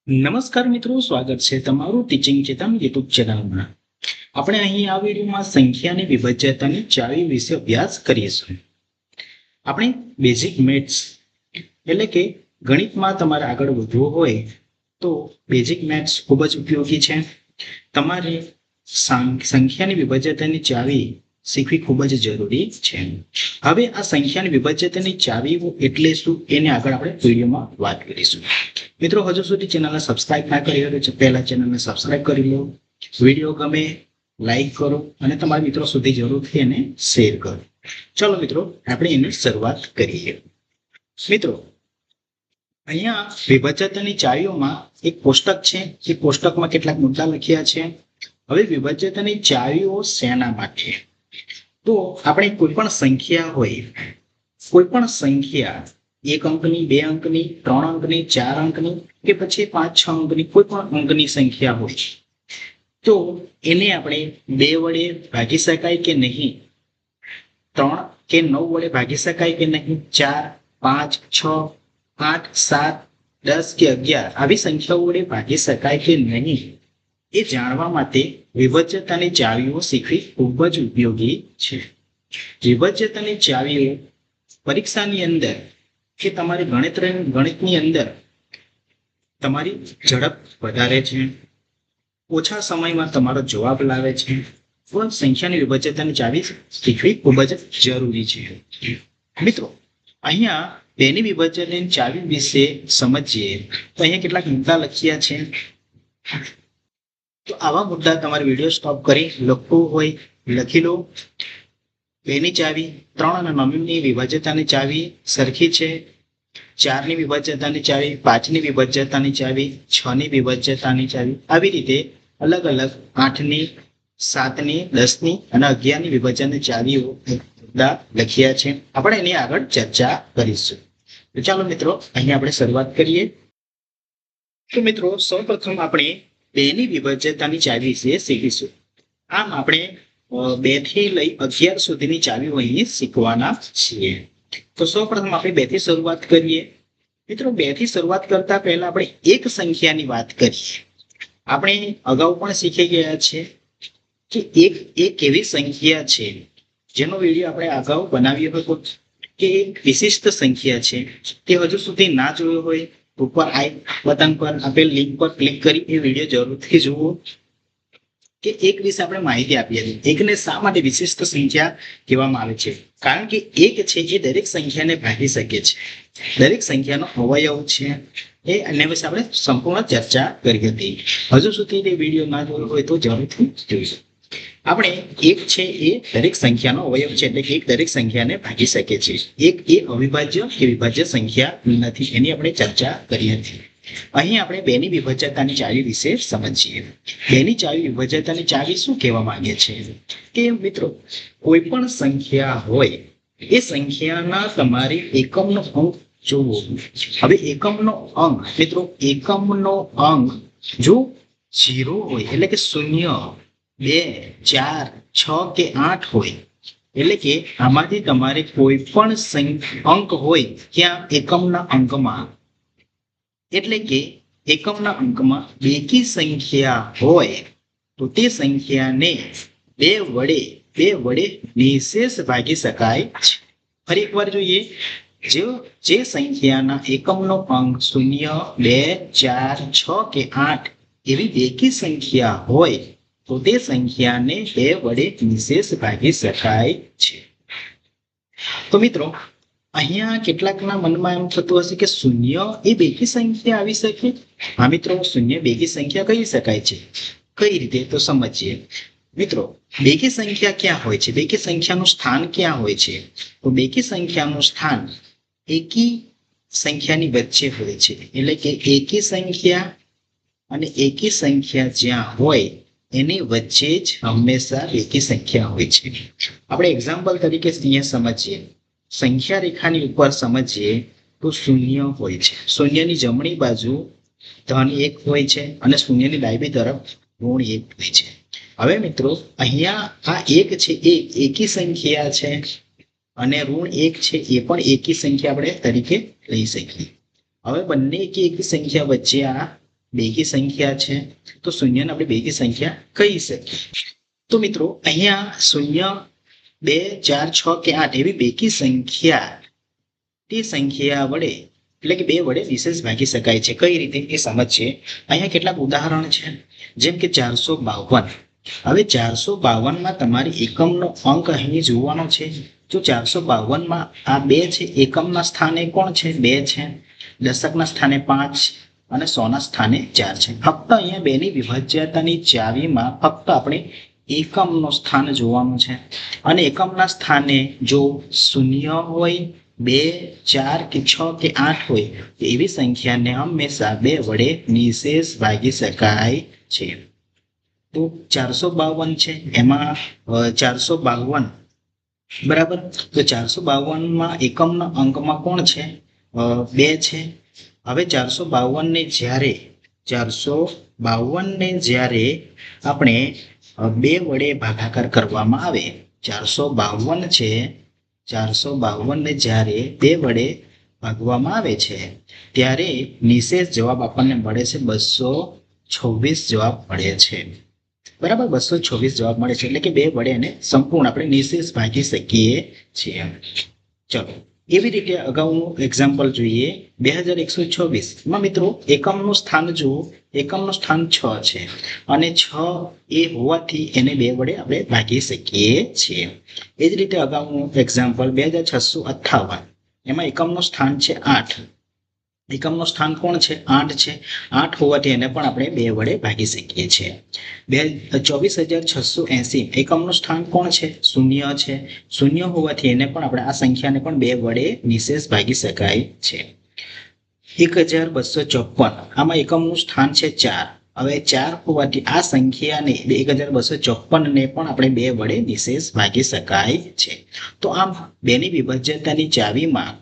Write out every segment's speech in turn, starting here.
નમસ્કાર મિત્રો, સ્વાગત છે તમારું ટીચિંગ ચેતન યુટ્યુબ ચેનલમાં. આપણે અહીં આ વિડીયોમાં સંખ્યાની વિભાજ્યતાની ચાવી વિશે અભ્યાસ કરીશું. આપણે બેઝિક મેથ્સ એટલે કે ગણિતમાં તમારે આગળ વધવું હોય તો બેઝિક મેથ્સ ખૂબ જ ઉપયોગી છે. તમારે સંખ્યાની વિભાજ્યતાની ચાવી શીખવી ખૂબ જ જરૂરી છે. હવે આ સંખ્યાની વિભાજ્યતાની ચાવી એટલે શું એને આગળ આપણે વિડીયોમાં વાત કરીશું. મિત્રો, હજુ સુધી ચેનલને સબસ્ક્રાઇબ ના કરી હોય તો પહેલા ચેનલને સબસ્ક્રાઇબ કરી લો. વિડીયો ગમે લાઈક કરો અને તમારા મિત્રો સુધી જરૂરથી એને શેર કરો. ચલો મિત્રો, આપણે એની શરૂઆત કરીએ. મિત્રો, અહીંયા વિભાજ્યતાની ચાવીઓમાં એક કોષ્ટક છે. એ કોષ્ટકમાં કેટલાક મુદ્દા લખ્યા છે. હવે વિભાજ્યતાની ચાવીઓ શેના માટે? તો આપણે કોઈ પણ સંખ્યા હોય, કોઈ પણ સંખ્યા 1 અંકની, 2 અંકની, 3 અંકની, 4 અંકની કે પછી 5-6 અંકની કોઈ પણ અંકની સંખ્યા હોય તો એને આપણે 2 વડે ભાગી શકાય કે નહીં, 3 કે 9 વડે ભાગી શકાય કે નહીં, 4, 5, 6, 8, 7, 10 કે 11 આવી સંખ્યાઓ વડે ભાગી શકાય કે નહીં એ જાણવા માટે વિભાજ્યતાની ચાવીઓ શીખવી ખૂબ જ ઉપયોગી છે. વિભાજ્યતાની ચાવીઓ પરીક્ષાની અંદર કે તમારી ગણિતની અંદર તમારી ઝડપ વધારે છે, ઓછા સમયમાં તમારો જવાબ લાવે છે. પણ સંખ્યાની વિભાજ્યતાની ચાવી શીખવી ખૂબ જ જરૂરી છે. મિત્રો, અહીંયા બેની વિભાજ્યતાની ચાવી વિશે સમજીએ તો અહીંયા કેટલાક મુદ્દા લખ્યા છે. તો આવા મુદ્દા તમારે વિડીયો સ્ટોપ કરી લખવું હોય લખી લો. 2ની ચાવી, 3 અને 9ની વિભાજ્યતાની ચાવી સરખી છે. 4ની વિભાજ્યતાની ચાવી, 5ની વિભાજ્યતાની ચાવી, 6ની વિભાજ્યતાની ચાવી, આવી રીતે અલગ અલગ 8ની, 7ની, 10ની અને 11ની વિભાજ્યતાની ચાવીઓ મુદ્દા લખ્યા છે. આપણે એની આગળ ચર્ચા કરીશું. તો ચાલો મિત્રો, અહીંયા આપણે શરૂઆત કરીએ. તો મિત્રો, સૌપ્રથમ આપણે 2ની વિભાજ્યતાની ચાવી વિશે શીખીશું. આમ આપણે 2 થી લઈ 11 સુધીની ચાવીઓ અહીં શીખવાના છીએ. તો સૌપ્રથમ આપણે 2 થી શરૂઆત કરીએ. મિત્રો, 2 થી શરૂઆત કરતા પહેલા આપણે એક સંખ્યાની વાત કરીએ. આપણે અગાઉ પણ શીખી ગયા છે કે એક એવી સંખ્યા છે જેનો વિડીયો આપણે અગાઉ બનાવ્યો હતો કે એક વિશિષ્ટ સંખ્યા છે. તે હજુ સુધી ના જોયો હોય ઉપર આઈ બટન પર આપેલ લિંક પર ક્લિક કરી એ વિડીયો જરૂરથી જુઓ કે એક વિશે આપણે માહિતી આપી હતી. એકને શા માટે વિશિષ્ટ સંખ્યા કહેવામાં આવે છે? કારણ કે એક છે એ દરેક સંખ્યાને ભાગી શકે છે, દરેક સંખ્યાનો અવયવ છે. એ અન્ય વિશે આપણે સંપૂર્ણ ચર્ચા કરી હતી. હજુ સુધી તે વિડીયો ના જોયો હોય તો જરૂરથી જોઈશું. આપણે એક છે એ દરેક સંખ્યાનો અવયવ છે એટલે કે એક દરેક સંખ્યાને ભાગી શકે છે. એક એ અવિભાજ્ય કે વિભાજ્ય સંખ્યા નથી, એની આપણે ચર્ચા કરી હતી. અહીં આપણે 2ની વિભાજ્યતાની ચાવી વિશે સમજીએ. 2ની ચાવી વિભાજ્યતાની ચાવી શું કહેવા માંગે છે કે મિત્રો, કોઈ પણ સંખ્યા હોય એ સંખ્યાના તમારે એકમનો અંક જોવો. હવે એકમનો અંક મિત્રો, એકમનો અંક જો 0 હોય એટલે કે 0, 2, 4, 6 કે 8 હોય એટલે કે આમાંથી તમારે કોઈ પણ અંક હોય ત્યાં એકમના અંકમાં એટલે કે એકમના અંકમાં બેકી સંખ્યા હોય તો તે સંખ્યાને 2 વડે નિશેષ ભાગી શકાય છે. ફરી એકવાર જોઈએ. જે સંખ્યાના એકમનો અંક 0, 2, 4, 6 કે 8 એવી બેકી સંખ્યા હોય તો તે સંખ્યાને 2 વડે નિશેષ ભાગી શકાય છે. તો મિત્રો, અહીંયા કેટલાકના મનમાં એમ થતું હશે કે 0 એ બેકી સંખ્યા આવી શકે? હા મિત્રો, 0 બેકી સંખ્યા કહી શકાય છે. કઈ રીતે? તો સમજીએ. મિત્રો, બેકી સંખ્યા ક્યાં હોય છે? બેકી સંખ્યાનું સ્થાન ક્યાં હોય છે? તો બેકી સંખ્યાનું સ્થાન એકી સંખ્યાની વચ્ચે હોય છે. એટલે કે એકી સંખ્યા અને એકી સંખ્યા જ્યાં હોય એની વચ્ચે જ હંમેશા બેકી સંખ્યા હોય છે. આપણે એક્ઝામ્પલ તરીકે અહીંયા સમજીએ. સંખ્યા રેખાની ઉપર સમજીએ તો 0 હોય છે. શૂન્યની જમણી બાજુ ધન 1 હોય છે અને શૂન્યની ડાબી તરફ ઋણ 1 હોય છે. હવે મિત્રો, અહીંયા આ 1 છે એ એકી સંખ્યા છે અને ઋણ 1 છે એ પણ એકી સંખ્યા આપણે તરીકે લઈ શકીએ. હવે બંને એકી સંખ્યા વચ્ચે આ બેકી સંખ્યા છે, તો શૂન્યને આપણે બેકી સંખ્યા કહી શકીએ. તો મિત્રો અહીંયા શૂન્ય, 2, 4, 6 કે 8 એવી બેકી સંખ્યા તે સંખ્યા વડે એટલે કે 2 વડે નિશેષ ભાગી શકાય છે. કઈ રીતે એ સમજીએ. અહીંયા કેટલાક ઉદાહરણ છે. જેમ કે 452. હવે 452 તમારી એકમનો અંક અહીં જોવાનો છે. જો 452 આ 2 છે, એકમના સ્થાને કોણ છે? 2 છે. દશકના સ્થાને 5 અને 100 ના સ્થાને 4 છે. ફક્ત અહીંયા 2 ની વિભાજ્યતાની ચાવીમાં ફક્ત આપણે એકમનું સ્થાન જોવાનું છે. અને એકમના સ્થાને જો શૂન્ય હોય, 2, 4 કે 6 કે 8 હોય તો એવી સંખ્યાને હંમેશા 2 વડે નિશેષ ભાગી શકાય છે. તો 452 છે, એમાં 452 બરાબર. તો 452 એકમના અંકમાં કોણ છે? 2 છે. હવે 452 ને જ્યારે આપણે 2 વડે ભાગાકાર કરવામાં આવે, 452 છે, 452 ને જ્યારે 2 વડે ભાગવામાં આવે છે ત્યારે નિશેષ જવાબ આપણને મળે છે 226 જવાબ મળે છે. બરાબર, 226 જવાબ મળે છે. એટલે કે 2 વડે એને સંપૂર્ણ આપણે નિશેષ ભાગી શકીએ છીએ. ચલો, એવી રીતે અગાઉનું એક્ઝામ્પલ જોઈએ. 2126 માં મિત્રો એકમનું સ્થાન જુઓ. એકમનું સ્થાન 6 છે અને 6 એ હોવાથી એને 2 વડે આપણે ભાગી શકીએ છીએ. એ જ રીતે અગાઉનું એક્ઝામ્પલ 2658, એમાં એકમનું સ્થાન છે 8. એકમનું સ્થાન કોણ છે? 8 છે. 8 હોવાથી એને પણ આપણે 2 વડે ભાગી શકીએ છીએ. 24680, એકમનું સ્થાન કોણ છે? 0 છે. 0 હોવાથી એને પણ આપણે આ સંખ્યાને પણ 2 વડે નિશેષ ભાગી શકાય છે. 1254, આમાં એકમનું સ્થાન છે 4. હવે 4 હોવાથી આ સંખ્યાને 1254 ને પણ આપણે 2 વડે નિશેષ ભાગી શકાય છે. તો આમ 2 ની વિભાજ્યતાની ચાવીમાં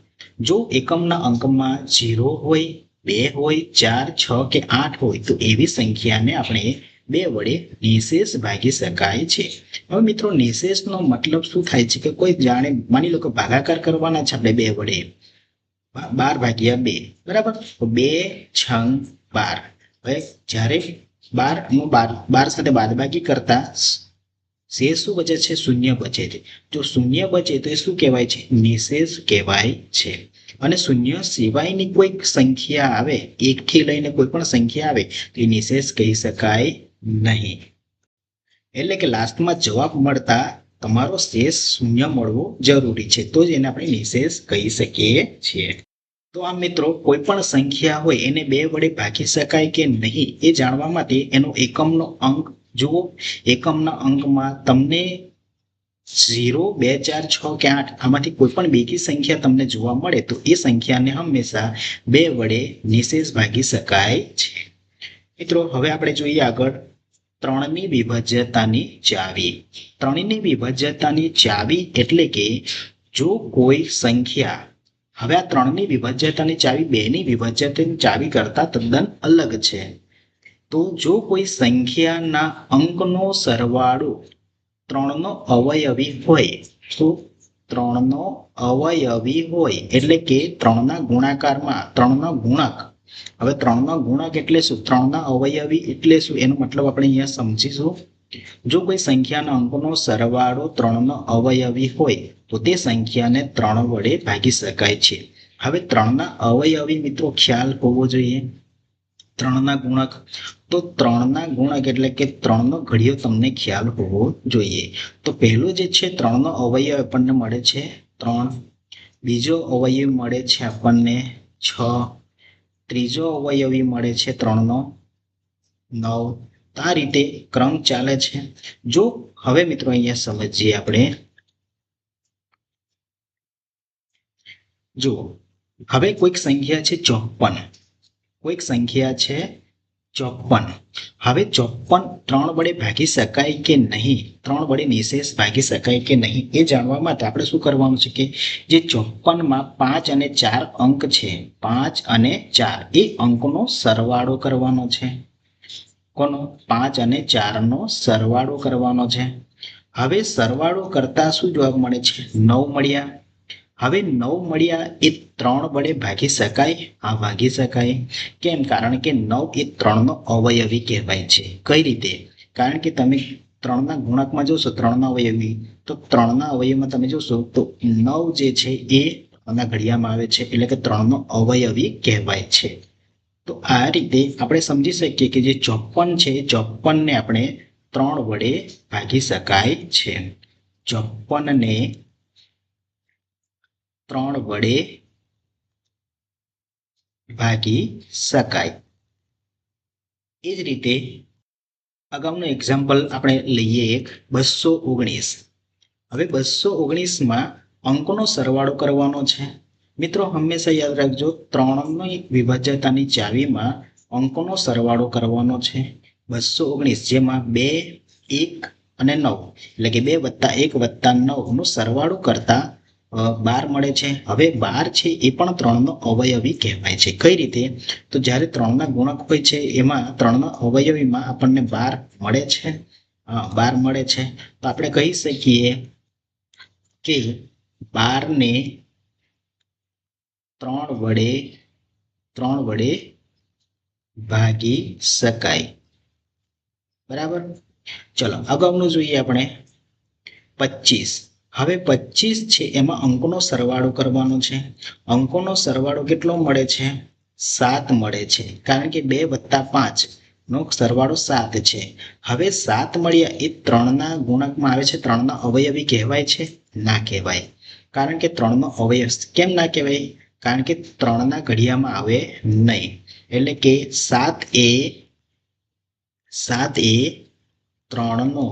જો એકમના અંકમાં 0 હોય, 2 હોય, 4, 6 કે 8 હોય તો એવી સંખ્યાને આપણે 2 વડે નિશેષ ભાગી શકાય છે. હવે મિત્રો નિશેષનો મતલબ શું થાય છે કે કોઈ જાણે માની લો કે ભાગાકાર કરવાના છે આપણે 2 વડે, 12/2, બરાબર. તો 2 છંગ 12. હવે જ્યારે 12 સાથે બાદબાકી કરતા શેષ શું બચે છે? 0 બચે છે. જો 0 બચે તો એ શું કહેવાય છે? નિશેષ કહેવાય છે. અને 0 સિવાયની કોઈ સંખ્યા આવે, 1 થી લઈને કોઈ પણ સંખ્યા આવે તો એ નિશેષ કહી શકાય નહીં. એટલે કે લાસ્ટમાં જવાબ મળતા તમારો શેષ 0 મળવો જરૂરી છે, તો જ એને આપણે નિશેષ કહી શકીએ છીએ. તો આમ મિત્રો કોઈ પણ સંખ્યા હોય એને 2 વડે ભાગી શકાય કે નહીં એ જાણવા માટે એનો એકમનો અંક જુઓ. એકમના અંકમાં તમને 0, 2, 4, 6 કે 8 આમાંથી કોઈ પણ બેકી સંખ્યા તમને જોવા મળે તો એ સંખ્યાને હંમેશા 2 વડે નિશેષ ભાગી શકાય છે. મિત્રો હવે આપણે જોઈએ આગળ 3 ની વિભાજ્યતાની ચાવી. 3 ની વિભાજ્યતાની ચાવી એટલે કે જો કોઈ સંખ્યા, હવે આ 3 ની વિભાજ્યતાની ચાવી 2 ની વિભાજ્યતાની ચાવી કરતા તદ્દન અલગ છે. તો જો કોઈ સંખ્યાના અંકનો સરવાળો 3 નો અવયવી હોય, તો 3 નો અવયવી હોય એટલે કે 3 ના ગુણાકારમાં 3 નો ગુણક. હવે 3 નો ગુણક એટલે શું? 3 ના અવયવી એટલે શું? એનો મતલબ આપણે અહીંયા સમજીશું. જો કોઈ સંખ્યાના અંકોનો સરવાળો 3 નો અવયવી હોય તો તે સંખ્યાને 3 વડે ભાગી શકાય છે. હવે 3 ના અવયવી મિત્રો ખ્યાલ હોવો જોઈએ. 3 ના ગુણક, તો 3 ના ગુણક એટલે કે 3 નો ઘડિયો તમને ખ્યાલ હોવો જોઈએ. તો પહેલો જે છે 3 નો અવયવ આપણને મળે છે 3, બીજો અવયવ મળે છે આપણને 6, ત્રીજો અવયવી મળે છે 3 નો 9. આ રીતે ક્રમ ચાલે છે. જો હવે મિત્રો અહીંયા સમજીએ આપણે, જો હવે કોઈક સંખ્યા છે 54, કોઈક સંખ્યા છે 54. હવે 54 3 વડે ભાગી શકાય કે નહીં, 3 વડે નિશેષ ભાગી શકાય કે નહીં એ જાણવા માટે આપણે શું કરવાનું છે કે જે 54 માં 5 અને 4 અંક છે, 5 અને 4 એ અંકનો સરવાળો કરવાનો છે. કોનો? 5 અને 4 નો સરવાળો કરવાનો છે. હવે સરવાળો કરતા શું જવાબ મળે છે? 9 મળ્યા. હવે 9 મળ્યા એ 3 વડે ભાગી શકાય? હા, ભાગી શકાય. કેમ? કારણ કે 9 એ 3 નો અવયવી કહેવાય છે. કઈ રીતે? કારણ કે તમે 3 ના ગુણકમાં જોશો, 3 ના અવયવી, તો 3 ના અવયવમાં તમે જોશો તો 9 જે છે એ ના ઘડિયામાં આવે છે, એટલે કે 3 નો અવયવી કહેવાય છે. તો આ રીતે આપણે સમજી શકીએ કે જે 54 છે, 54 ને આપણે 3 વડે ભાગી શકાય છે. 54 ને 3 વડે ભાગી શકાય. એ જ રીતે અગાઉનું એક્ઝામ્પલ આપણે લઈએ એક 219. હવે 219માં અંકોનો સરવાળો કરવાનો છે. મિત્રો હંમેશા યાદ રાખજો, 3ની વિભાજ્યતાની ચાવીમાં અંકોનો સરવાળો કરવાનો છે. 219 જેમાં 2, 1 અને 9, એટલે કે 2 + 1 + 9 નો સરવાળો કરતા 12 મળે છે. હવે 12 છે એ પણ 3 નો અવયવી કહેવાય છે. કઈ રીતે? તો જ્યારે 3 ના ગુણક હોય છે એમાં 3 ના અવયવીમાં આપણને 12 મળે છે. 12 મળે છે. તો આપણે કહી શકીએ કે 12 ને 3 વડે ભાગી શકાય. બરાબર. ચલો અગાઉનું જોઈએ આપણે 25. હવે 25 છે એમાં અંકોનો સરવાળો કરવાનો છે. અંકોનો સરવાળો કેટલો મળે છે? 7 મળે છે. કારણ કે 2 + 5 નો સરવાળો 7 છે. હવે 7 મળ્યા એ 3 ના ગુણકમાં આવે છે. 3 ના અવયવી કહેવાય છે? ના કહેવાય. કારણ કે 3 નો અવયવ કેમ ના કહેવાય? કારણ કે 3 ના ઘડિયામાં આવે નહીં. એટલે કે 7 એ 3 નો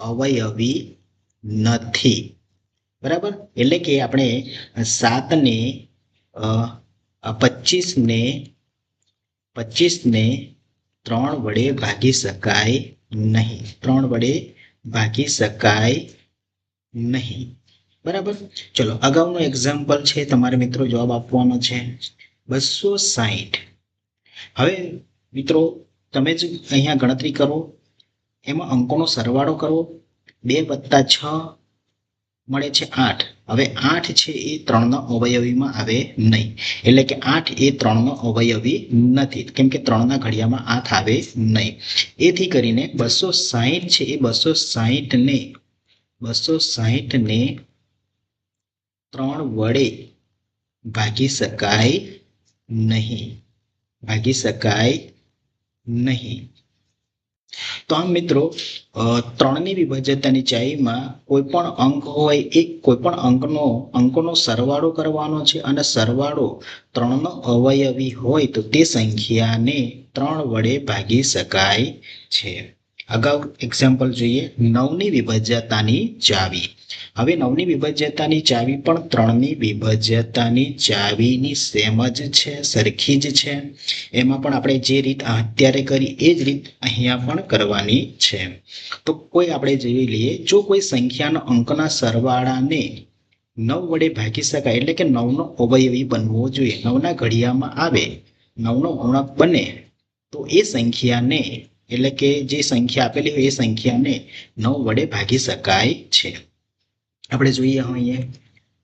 અવયવી નથી. બરાબર. એટલે કે આપણે 7 ને 25 ને 3 વડે ભાગી શકાય નહીં. 3 વડે ભાગી શકાય નહીં. બરાબર. ચલો અગાઉનું એક્ઝામ્પલ છે, તમારે મિત્રો જવાબ આપવાનો છે 260. હવે મિત્રો તમે જ અહીંયા ગણતરી કરો, એમાં અંકોનો સરવાળો કરો. 2 + 6 મળે છે 8. હવે 8 છે એ 3 નો અવયવીમાં આવે નહીં. એટલે કે 8 એ 3 નો અવયવી નથી, કેમ કે 3 ના ઘડિયામાં 8 આવે નહીં. એથી કરીને 260 છે એ 260 ને 3 વડે ભાગી શકાય નહીં. ભાગી શકાય નહીં. તો આમ મિત્રો 3ની વિભાજ્યતાની ચાવીમાં કોઈ પણ અંક હોય એ કોઈ પણ અંકોનો સરવાળો કરવાનો છે, અને સરવાળો 3 નો અવયવી હોય તો તે સંખ્યાને 3 વડે ભાગી શકાય છે. અગાઉ એક્ઝામ્પલ જોઈએ 9ની વિભાજ્યતાની ચાવી. હવે 9ની વિભાજ્યતાની ચાવી પણ 3ની વિભાજ્યતાની ચાવીની સેમ જ છે, સરખી જ છે. એમાં પણ આપણે જે રીત અત્યારે કરી એ જ રીત અહીંયા પણ કરવાની છે. તો કોઈ આપણે જોઈ લઈએ, જો કોઈ સંખ્યાના અંકના સરવાળાને 9 વડે ભાગી શકાય, એટલે કે 9 નો અવયવી બનવો જોઈએ, 9 ના ઘડિયામાં આવે, 9 નો ગુણક બને, તો એ સંખ્યાને, એટલે કે જે સંખ્યા આપેલી હોય એ સંખ્યાને 9 વડે ભાગી શકાય છે. આપણે જોઈએ અહીંયા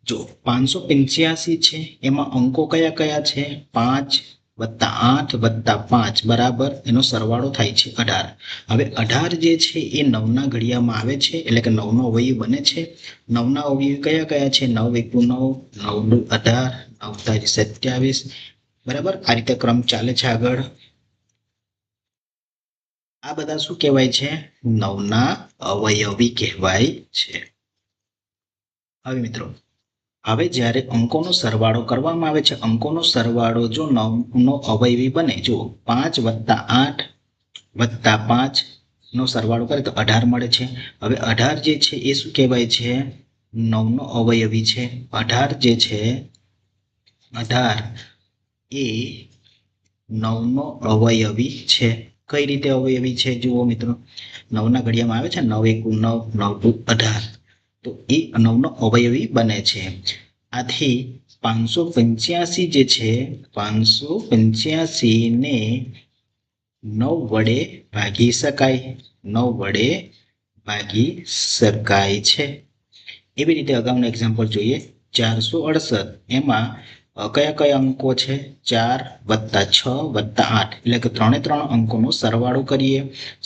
જો 585 છે, એમાં અંકો કયા કયા છે? 5 + 8 + 5 બરાબર એનો સરવાળો થાય છે 18. હવે 18 જે છે એ 9 ના ઘડિયામાં આવે છે, એટલે કે 9 નો અવયવી બને છે. 9 ના અવયવી કયા કયા છે? 9 × 9 9 × 18 9 × 27. બરાબર. આ રીતે ક્રમ ચાલે છે આગળ. આ બધા શું કહેવાય છે? 9 ના અવયવી કહેવાય છે. હવે મિત્રો હવે જ્યારે અંકોનો સરવાળો કરવામાં આવે છે, અંકોનો સરવાળો જો 9 નો અવયવી બને, જો 5 + 8 + 5 નો સરવાળો કરે તો 18 મળે છે. હવે 18 જે છે એ શું કહેવાય છે? 9 નો અવયવી છે. 18 જે છે 18 એ 9 નો અવયવી છે. કઈ રીતે અવયવી છે? જુઓ મિત્રો, 9 ના ઘડિયામાં આવે છે 9 × 9 9 × 18, તો એ 9 નો અવયવી બને છે. આથી 585 જે છે 585 ને 9 વડે ભાગી શકાય. 9 વડે ભાગી શકાય છે. એવી રીતે અગાઉનું એક્ઝામ્પલ જોઈએ. 468 એમાં કયા કયા અંકો છે? 4 + 6 + 8 એટલે કે 3 અંકોનો સરવાળો કરીએ.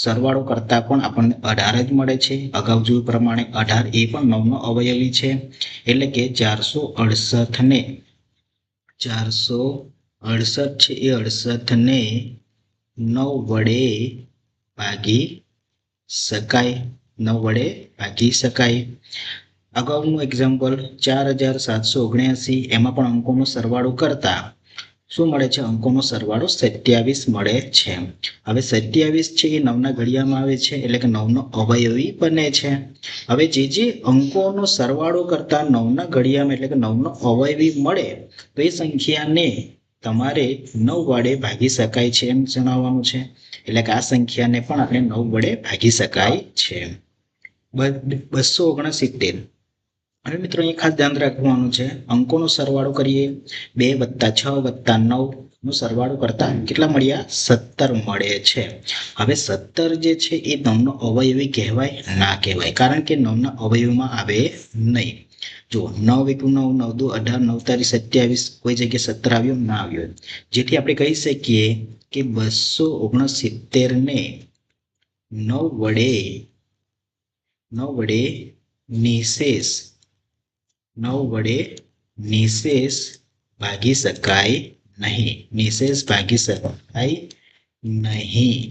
સરવાળો કરતા પણ આપણને 18 જ મળે છે. અગાઉ જોયું પ્રમાણે 18 એ પણ 9નો અવયવી છે. એટલે કે 468 ને 468 છે એ 68 ને 9 વડે ભાગી શકાય. 9 વડે ભાગી શકાય. અગાઉનું એક્ઝામ્પલ 4779 એમાં પણ અંકોનો સરવાળો કરતા શું મળે છે? અંકોનો સરવાળો 27 મળે છે. હવે 27 છે એ 9ના ઘડિયામાં આવે છે એટલે કે 9નો અવયવી બને છે. હવે જે અંકોનો સરવાળો કરતા 9ના ઘડિયામાં એટલે કે 9નો અવયવી મળે તો એ સંખ્યાને તમારે 9 વડે ભાગી શકાય છે એમ જણાવવાનું છે. એટલે કે આ સંખ્યાને પણ આપણે 9 વડે ભાગી શકાય છે. 269. હવે મિત્રો અહીં ખાસ ધ્યાન રાખવાનું છે, અંકોનો સરવાળો કરીએ. 2 + 6 + 9 નો સરવાળો કરતા કેટલા મળ્યા? 17 મળે છે. હવે 17 જે છે એ 9નો અવયવી કહેવાય? ના કહેવાય, કારણ કે 9ના અવયવીમાં આવે નહીં. જો 9 × 9 = 9 × 2 = 18 9 × 3 = 27, કોઈ જગ્યાએ 17 આવ્યો? ના આવ્યો. જેથી આપણે કહી શકીએ કે 269 ને 9 વડે નિશેષ ભાગી શકાય નહીં.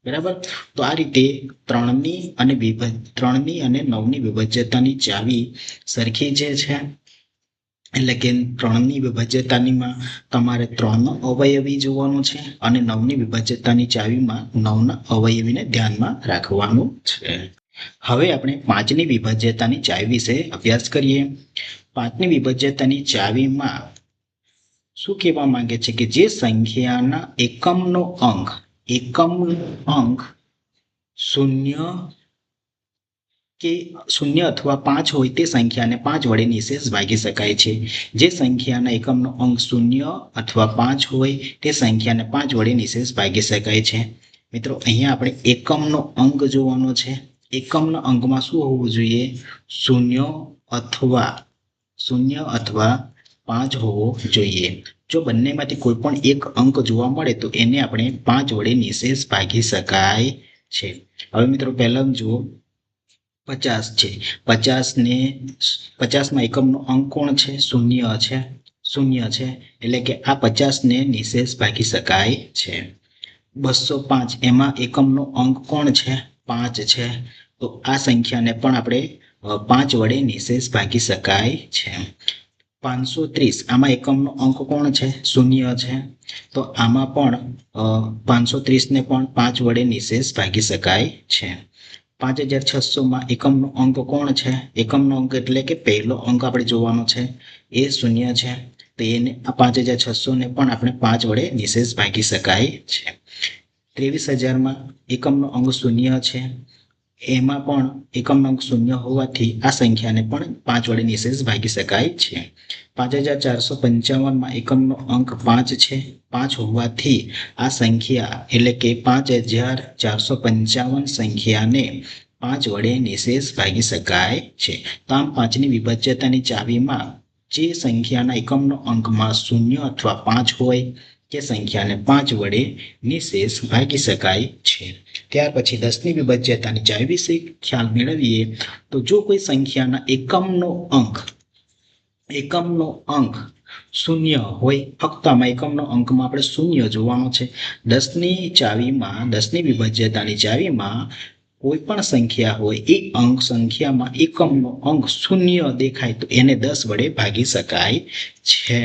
બરાબર. તો આ રીતે 3ની અને 9ની વિભાજ્યતાની ચાવી સરખી જે છે, એટલે કે 3ની વિભાજ્યતાનીમાં તમારે 3નો અવયવી જોવાનું છે અને 9ની વિભાજ્યતાની ચાવીમાં 9ના અવયવીને ધ્યાનમાં રાખવાનું છે. હવે આપણે 5ની વિભાજ્યતાની ચાવી વિશે અભ્યાસ કરીએ. 5ની વિભાજ્યતાની ચાવીમાં શું કહેવા માંગે છે કે જે સંખ્યાના એકમનો અંક 0 અથવા 5 હોય તે સંખ્યાને 5 વડે નિશેષ ભાગી શકાય છે. જે સંખ્યાના એકમનો અંક 0 અથવા 5 હોય તે સંખ્યાને 5 વડે નિશેષ ભાગી શકાય છે. મિત્રો અહીંયા આપણે એકમનો અંક જોવાનો છે. એકમના અંકમાં શું હોવું જોઈએ? 0 અથવા 5 હોવો જોઈએ. જો બંનેમાંથી કોઈ પણ એક અંક જોવા મળે તો એને આપણે 5 વડે નિશેષ ભાગી શકાય છે. હવે મિત્રો પહેલા જુઓ, 50 છે. 50માં એકમનો અંક કોણ છે? 0 છે. એટલે કે આ 50ને નિશેષ ભાગી શકાય છે. 205 એમાં એકમનો અંક કોણ છે? 5 છે. તો આ સંખ્યાને પણ આપણે 5 વડે નિશેષ ભાગી શકાય છે. 530 આમાં એકમનો અંક કોણ છે? 0 છે. તો આમાં પણ 530ને પણ 5 વડે નિશેષ ભાગી શકાય છે. 5600માં એકમનો અંક કોણ છે? એકમનો અંક એટલે કે પહેલો અંક આપણે જોવાનો છે, એ 0 છે. તો એને આ 5600ને પણ આપણે 5 વડે નિશેષ ભાગી શકાય છે. 23000માં એકમનો અંક 0 છે. એમાં પણ એકમનો અંક 0 હોવાથી આ સંખ્યાને પણ 5 વડે નિશેષ ભાગી શકાય છે. 5455માં એકમનો અંક 5 છે. 5 હોવાથી આ સંખ્યા એટલે કે 5455 સંખ્યાને 5 વડે નિશેષ ભાગી શકાય છે. તો આમ 5ની વિભાજ્યતાની ચાવીમાં જે સંખ્યાના એકમનો અંકમાં 0 અથવા 5 હોય તે સંખ્યાને 5 વડે નિશેષ ભાગી શકાય છે. ત્યાર પછી 10ની વિભાજ્યતાની ચાવી વિશે ખ્યાલ મેળવીએ તો જો કોઈ સંખ્યાના એકમનો અંક 0 હોય, ફક્ત આમાં એકમનો અંકમાં આપણે 0 જોવાનો છે. 10ની વિભાજ્યતાની ચાવીમાં કોઈ પણ સંખ્યા હોય એ સંખ્યામાં એકમનો અંક 0 દેખાય તો એને 10 વડે ભાગી શકાય છે.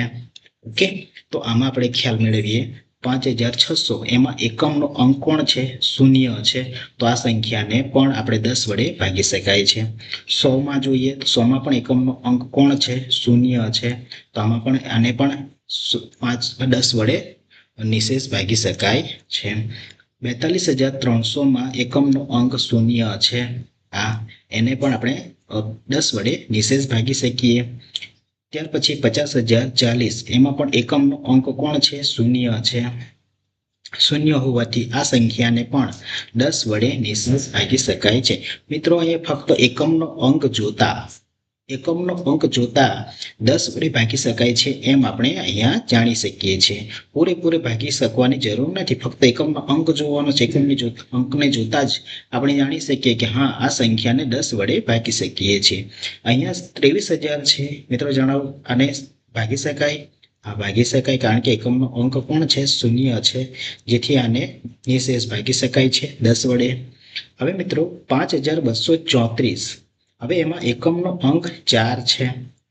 ઓકે, તો આમાં આપણે ખ્યાલ મેળવીએ. 5600 એમાં એકમનો અંક કોણ છે? 0 છે. તો આ સંખ્યાને પણ આપણે 10 વડે ભાગી શકાય છે. 100માં જોઈએ તો 100માં પણ એકમનો અંક કોણ છે? 0 છે. તો આમાં પણ આને પણ 10 વડે નિશેષ ભાગી શકાય છે. 42300માં એકમનો અંક 0 છે. એને પણ આપણે 10 વડે નિશેષ ભાગી શકીએ. ત્યાર પછી 50040 એમાં પણ એકમનો અંક કોણ છે? 0 છે. 0 હોવાથી આ સંખ્યાને પણ 10 વડે નિશેષ ભાગી શકાય છે. મિત્રો અહીંયા ફક્ત એકમનો અંક જોતા એકમનો અંક જોતા 10 વડે ભાગી શકાય છે એમ આપણે અહીંયા જાણી શકીએ છીએ. પૂરેપૂરે ભાગી શકવાની જરૂર નથી, ફક્ત એકમનો અંક જોવાનો છે. અંકને જોતા જ આપણે જાણી શકીએ કે હા, આ સંખ્યાને 10 વડે ભાગી શકીએ છીએ. અહીંયા 23,000 છે. મિત્રો જણાવો, આને ભાગી શકાય? હા, ભાગી શકાય, કારણ કે એકમનો અંક કોણ છે? શૂન્ય છે, જેથી આને નિશેષ ભાગી શકાય છે 10 વડે. હવે મિત્રો 5,234, હવે એમાં એકમનો અંક 4 છે.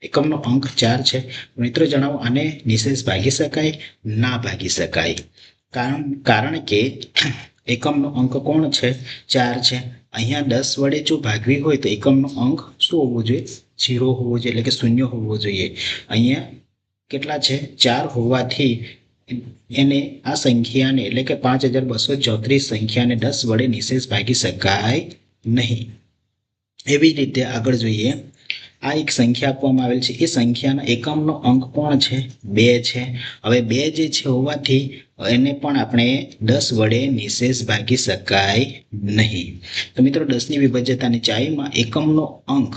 એકમનો અંક 4 છે. મિત્રો જણાવો, આને નિશેષ ભાગી શકાય? ના ભાગી શકાય. કારણ કે એકમનો અંક કોણ છે? 4 છે. અહીંયા 10 વડે જો ભાગવી હોય તો એકમનો અંક શું હોવો જોઈએ? 0 હોવો જોઈએ, એટલે કે શૂન્ય હોવો જોઈએ. અહીંયા કેટલા છે? 4 હોવાથી એને આ સંખ્યાને, એટલે કે 5,234 સંખ્યાને 10 વડે નિશેષ ભાગી શકાય નહીં. એવી રીતે આગળ જોઈએ, આ એક સંખ્યા આપવામાં આવેલ છે. એ સંખ્યાના એકમનો અંક કોણ છે? 2 છે. હવે 2 જે છે હોવાથી એને પણ આપણે 10 વડે નિશેષ ભાગી શકાય નહીં. તો મિત્રો 10ની વિભાજ્યતાની ચાવીમાં એકમનો અંક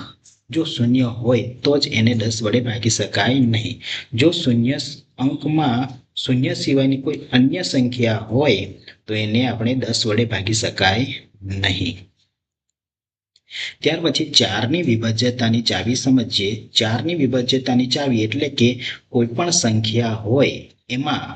જો શૂન્ય હોય તો જ એને 10 વડે ભાગી શકાય નહીં. જો શૂન્ય અંકમાં શૂન્ય સિવાયની કોઈ અન્ય સંખ્યા હોય તો એને આપણે 10 વડે ભાગી શકાય નહીં. ત્યાર પછી 4ની વિભાજ્યતાની ચાવી સમજીએ. 4ની વિભાજ્યતાની ચાવી એટલે કે કોઈ પણ સંખ્યા હોય એમાં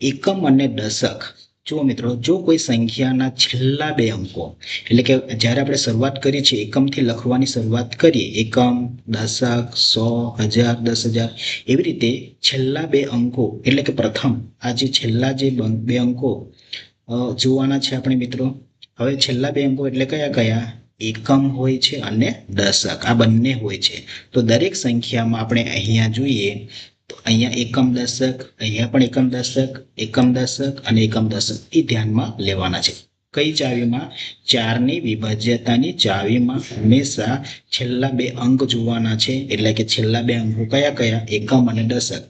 એકમ અને દશક. જુઓ મિત્રો, જો કોઈ સંખ્યાના છેલ્લા 2 અંકો, એટલે કે જ્યારે આપણે શરૂઆત કરી છે એકમથી લખવાની શરૂઆત કરીએ, એકમ, દશક, 100, 1000, 10,000, એવી રીતે છેલ્લા 2 અંકો, એટલે કે પ્રથમ આ જે છેલ્લા જે 2 અંકો જોવાના છે આપણે મિત્રો. હવે છેલ્લા 2 અંકો એટલે કયા કયા? એકમ હોય છે અને દશક, આ બંને હોય છે. તો દરેક સંખ્યામાં આપણે અહીંયા જોઈએ તો અહીંયા એકમ દશક, અહીંયા પણ એકમ દશક, એકમ દશક અને એકમ દશક એ ધ્યાનમાં લેવાના છે. કઈ ચાવીમાં? 4ની વિભાજ્યતાની ચાવીમાં હંમેશા છેલ્લા 2 અંક જોવાના છે, એટલે કે છેલ્લા 2 અંકો કયા કયા? એકમ અને દશક.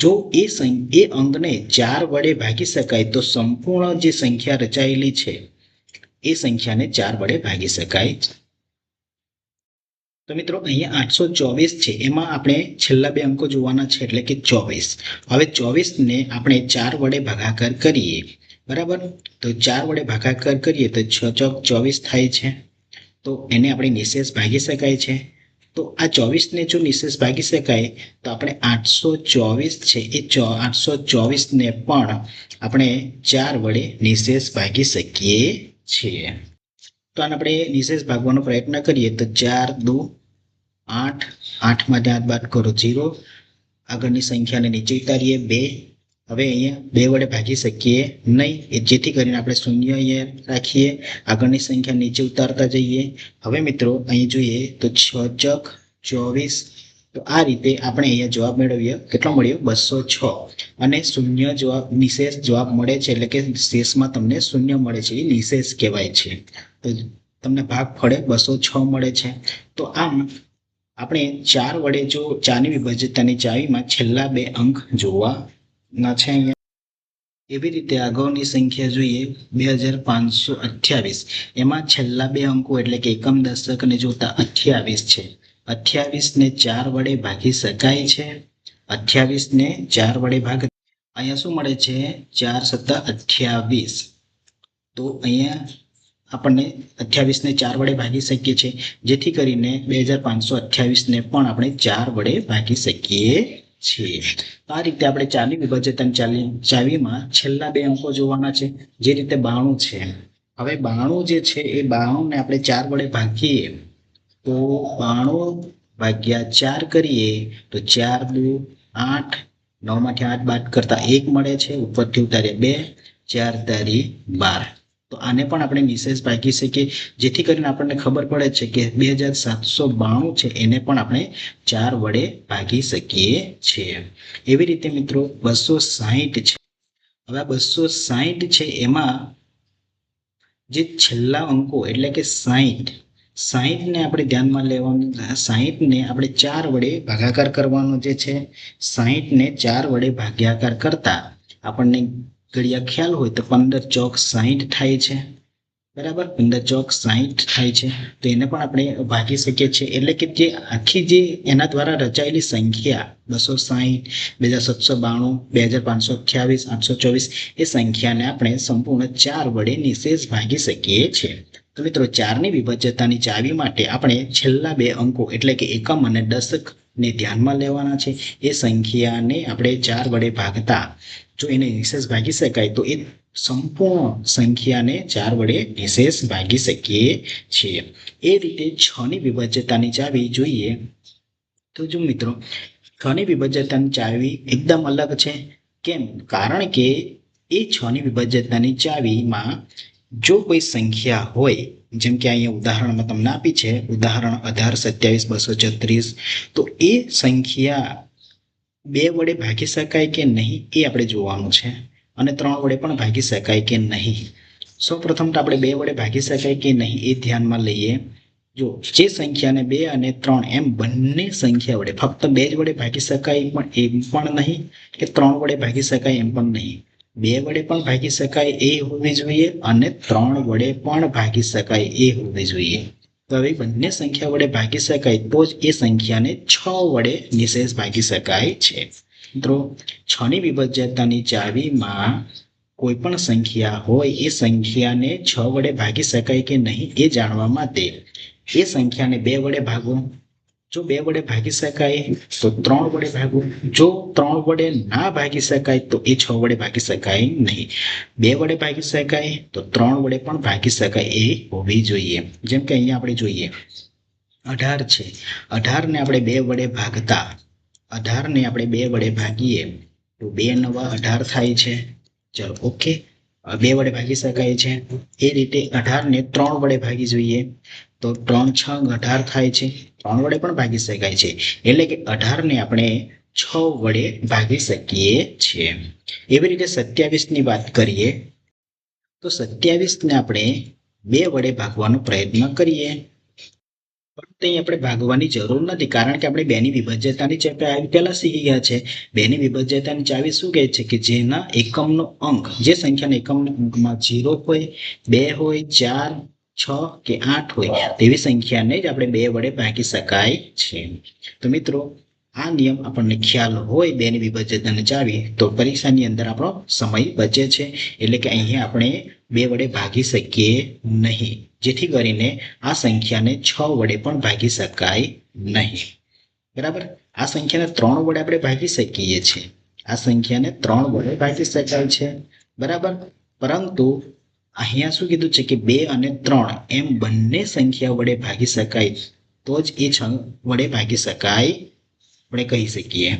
જો એ અંકને 4 વડે ભાગી શકાય તો સંપૂર્ણ જે સંખ્યા રચાયેલી છે એ સંખ્યાને 4 વડે ભાગી શકાય. તો મિત્રો અહીંયા 824 છે, એમાં આપણે છેલ્લા 2 અંકો જોવાના છે, એટલે કે 24. હવે 24ને આપણે 4 વડે ભાગાકાર કરીએ, બરાબર? તો 4 વડે ભાગાકાર કરીએ તો 6 ચોક 24 થાય છે. તો એને આપણે નિશેષ ભાગી શકાય છે. તો આ 24ને જો નિશેષ ભાગી શકાય તો આપણે 824 છે એ 824ને પણ આપણે 4 વડે નિશેષ ભાગી શકીએ છીએ. તો આને આપણે નિશેષ ભાગવાનો પ્રયત્ન કરીએ તો 4 2 8, 8 માંથી 8 બાદ કરો 0. આગળની સંખ્યાને નીચે ઉતારીએ 2. હવે અહીંયા 2 વડે ભાગી શકીએ નહીં, જેથી કરીને આપણે શૂન્ય અહીંયા રાખીએ. આગળની સંખ્યા નીચે ઉતારતા જઈએ. હવે મિત્રો અહીં જોઈએ તો 6 ચોક 24. તો આ રીતે આપણે અહીંયા જવાબ મેળવીએ. કેટલો મળ્યો? 206. અને શૂન્ય જવાબ, નિશેષ જવાબ મળે છે, એટલે કે શેષમાં તમને શૂન્ય મળે છે, એ નિશેષ કહેવાય છે. તો તમને ભાગફળે 206 મળે છે. તો આમ આપણે 4 વડે જો 4ની વિભાજ્યતાની ચાવીમાં છેલ્લા 2 અંક જોવાના છે અહીંયા. એવી રીતે આગળની સંખ્યા જોઈએ 2528. એમાં છેલ્લા 2 અંકો એટલે કે એકમ દશકને જોતા 28 છે. 28ને 4 વડે ભાગી શકાય છે. 28ને 4 વડે ભાગ, અહીંયા શું મળે છે? 4 સત્તા 28. તો અહીંયા આપણને 28ને 4 વડે ભાગી શકીએ છીએ, જેથી કરીને 2528ને પણ આપણે 4 વડે ભાગી શકીએ છીએ. આ રીતે આપણે 4ની વિભાજ્યતાની ચાવીમાં છેલ્લા 2 અંકો જોવાના છે, જે રીતે 92 છે. હવે 92 જે છે એ 92ને આપણે 4 વડે ભાગીએ તો 92 ભાગ્યા 4 કરીએ તો 4 2 8, 9 માંથી 8 બાદ કરતા 1 મળે છે, ઉપરથી ઉતારીએ 2, 4 તારી 12. તો આને પણ આપણે નિશેષ ભાગી શકીએ, જેથી કરીને આપણને ખબર પડે છે કે 2792 છે એને પણ આપણે 4 વડે ભાગી શકીએ છીએ. એવી રીતે મિત્રો 260 છે. હવે આ 260 છે એમાં જે છેલ્લા અંકો એટલે કે 60ને આપણે ધ્યાનમાં લેવાનું. 60ને આપણે 4 વડે ભાગાકાર કરવાનો જે છે. 60ને 4 વડે ભાગાકાર કરતા આપણને ઘડિયા ખ્યાલ હોય તો 15 ચોક 60 થાય છે. બરાબર. 15 ચોક 60 થાય છે. તો એને પણ આપણે ભાગી શકીએ છીએ. એટલે કે જે આખી જે એના દ્વારા રચાયેલી સંખ્યા 260, 2792, 2528, 824 એ સંખ્યાને આપણે સંપૂર્ણ 4 વડે નિશેષ ભાગી શકીએ છીએ. તો મિત્રો 4ની વિભાજ્યતાની ચાવી માટે આપણે છેલ્લા બે અંકો એટલે કે એકમ અને દશક ને ધ્યાનમાં લેવાના છે. એ સંખ્યાને આપણે 4 વડે ભાગતા જો એને નિશેષ ભાગી શકાય તો એ સંપૂર્ણ સંખ્યાને 4 વડે નિશેષ ભાગી શકીએ છીએ. એ રીતે 6ની વિભાજ્યતાની ચાવી જોઈએ તો જો મિત્રો 6ની વિભાજ્યતાની ચાવી એકદમ અલગ છે. કેમ? કારણ કે એ 6ની વિભાજ્યતાની ચાવીમાં જો કોઈ સંખ્યા હોય, જેમ કે અહીંયા ઉદાહરણમાં તમને આપી છે, ઉદાહરણ 18, 27, 236, તો એ સંખ્યા 2 વડે ભાગી શકાય કે નહીં એ આપણે જોવાનું છે, અને 3 વડે પણ ભાગી શકાય કે નહીં. સૌપ્રથમ તો આપણે 2 વડે ભાગી શકાય કે નહીં એ ધ્યાનમાં લઈએ. જો જે સંખ્યાને 2 અને 3 એમ બંને સંખ્યા વડે ફક્ત 2 જ વડે ભાગી શકાય પણ એમ પણ નહીં, કે 3 વડે ભાગી શકાય એમ પણ નહીં. 2 વડે પણ ભાગી શકાય એ હોવી જોઈએ અને 3 વડે પણ ભાગી શકાય એ હોવી જોઈએ. તો હવે બંને સંખ્યા વડે ભાગી શકાય તો જ એ સંખ્યાને 6 વડે નિશેષ ભાગી શકાય છે. મિત્રો 6ની વિભાજ્યતાની ચાવીમાં કોઈ પણ સંખ્યા હોય એ સંખ્યાને 6 વડે ભાગી શકાય કે નહીં એ જાણવા માટે એ સંખ્યાને 2 વડે ભાગો. જો 2 વડે ભાગી શકાય તો 3 વડે ભાગો. જો 3 વડે ના ભાગી શકાય તો એ 6 વડે ભાગી શકાય નહીં. 2 વડે ભાગી શકાય તો 3 વડે પણ ભાગી શકાય એ હોવી જોઈએ. જેમ કે અહીંયા આપણે જોઈએ 18 છે. 18ને આપણે 2 વડે ભાગતા 18ને આપણે 2 વડે ભાગીએ તો 2 નવા 18 થાય છે. ચલો ઓકે, 2 વડે ભાગી શકાય છે. એ રીતે 18ને 3 વડે ભાગી જોઈએ તો 3 6 18 થાય છે. 3 વડે પણ ભાગી શકાય છે. એટલે કે 18ને આપણે 6 વડે ભાગી શકીએ છીએ. એવી રીતે 27ની વાત કરીએ તો 27ને આપણે 2 વડે ભાગવાનો પ્રયત્ન કરીએ, પણ અહીં આપણે ભાગવાની જરૂર નથી, કારણ કે આપણે 2ની વિભાજ્યતાની ચાવી પહેલા શીખી ગયા છે. 2ની વિભાજ્યતાની ચાવી શું કહે છે કે જેના એકમનો અંક, જે સંખ્યાના એકમના અંકમાં 0 હોય, 2 હોય, 4, 6 કે 8 હોય તેવી સંખ્યાને જ આપણે 2 વડે ભાગી શકાય છે. તો મિત્રો આ નિયમ આપણને ખ્યાલ હોય 2ની વિભાજ્યતાની ચાવી તો પરીક્ષાની અંદર આપણો સમય બચે છે. એટલે કે અહીંયા આપણે 2 વડે ભાગી શકીએ નહીં, જેથી કરીને આ સંખ્યાને 6 વડે પણ ભાગી શકાય નહીં. બરાબર. આ સંખ્યાને 3 વડે આપણે ભાગી શકીએ છીએ. આ સંખ્યાને 3 વડે ભાગી શકાય છે. બરાબર. પરંતુ અહીંયા શું કીધું છે કે 2 અને 3 એમ બંને સંખ્યા વડે ભાગી શકાય તો જ એ 6 વડે ભાગી શકાય આપણે કહી શકીએ.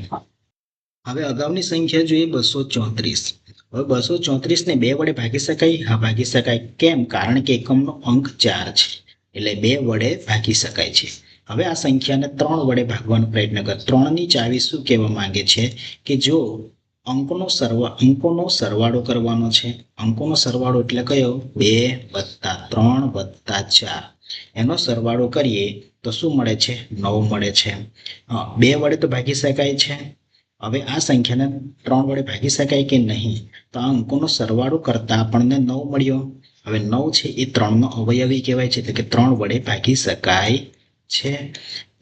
હવે અગાઉની સંખ્યા જોઈએ 234. હવે 234ને 2 વડે ભાગી શકાય? હા, ભાગી શકાય. કેમ? કારણ કે એકમનો અંક 4 છે એટલે 2 વડે ભાગી શકાય છે. હવે આ સંખ્યાને 3 વડે ભાગવાનો પ્રયત્ન કર. 3ની ચાવી શું કહેવા માંગે છે કે જો અંકોનો સરવાળો કરવાનો છે. અંકોનો સરવાળો એટલે કયો? 2 + 3 + 4 એનો સરવાળો કરીએ તો શું મળે છે? 9 મળે છે. 2 વડે તો ભાગી શકાય છે. હવે આ સંખ્યાને 3 વડે ભાગી શકાય કે નહીં? તો આ અંકોનો સરવાળો કરતા આપણને 9 મળ્યો. હવે 9 છે એ 3નો અવયવી કહેવાય છે, એટલે કે 3 વડે ભાગી શકાય છે.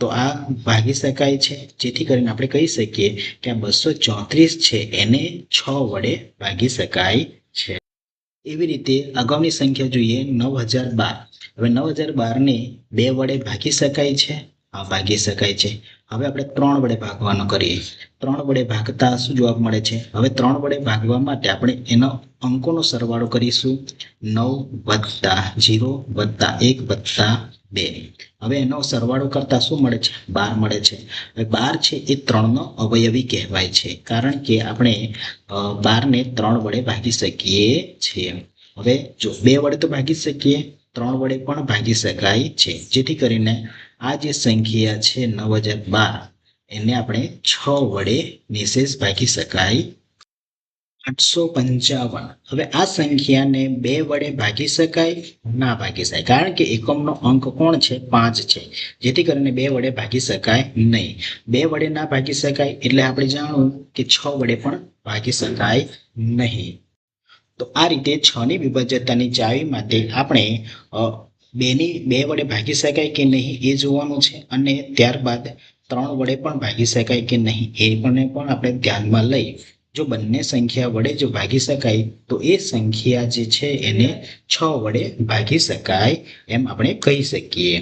તો આ ભાગી શકાય છે, જેથી કરીને આપણે કહી શકીએ કે આ 234 છે એને 6 વડે ભાગી શકાય છે. એવી રીતે અગાઉની સંખ્યા જોઈએ 9012. હવે 9012ને 2 વડે ભાગી શકાય છે? હા, ભાગી શકાય છે. હવે આપણે 3 વડે ભાગવાનો કરીએ. 3 વડે ભાગતા શું જવાબ મળે છે? હવે 3 વડે ભાગવા માટે આપણે એનો અંકોનો સરવાળો કરીશું. 9 + 0 + 1 + 2. હવે એનો સરવાળો કરતા શું મળે છે? 12 મળે છે. હવે 12 છે એ 3નો અવયવી કહેવાય છે, કારણ કે આપણે 12ને 3 વડે ભાગી શકીએ છીએ. હવે જો 2 વડે તો ભાગી શકીએ, 3 વડે પણ ભાગી શકાય છે, જેથી કરીને આ જે સંખ્યા છે 9012 એને આપણે 6 વડે નિશેષ ભાગી શકાય. 855. હવે આ સંખ્યાને 2 વડે ભાગી શકાય? ના ભાગી શકાય, કારણ કે એકમનો અંક કોણ છે? 5 છે, જેથી કરીને 2 વડે ભાગી શકાય નહીં. 2 વડે ના ભાગી શકાય એટલે આપણે જાણવું કે 6 વડે પણ ભાગી શકાય નહીં. તો આ રીતે 6 ની વિભાજ્યતાની ચાવી માટે આપણે બે વડે ભાગી શકાય કે નહીં એ જોવાનું છે, અને ત્યારબાદ 3 વડે પણ ભાગી શકાય કે નહીં એ પણ આપણે ધ્યાનમાં લઈ જો બંને સંખ્યા વડે જો ભાગી શકાય તો એ સંખ્યા જે છે એને 6 વડે ભાગી શકાય એમ આપણે કહી શકીએ.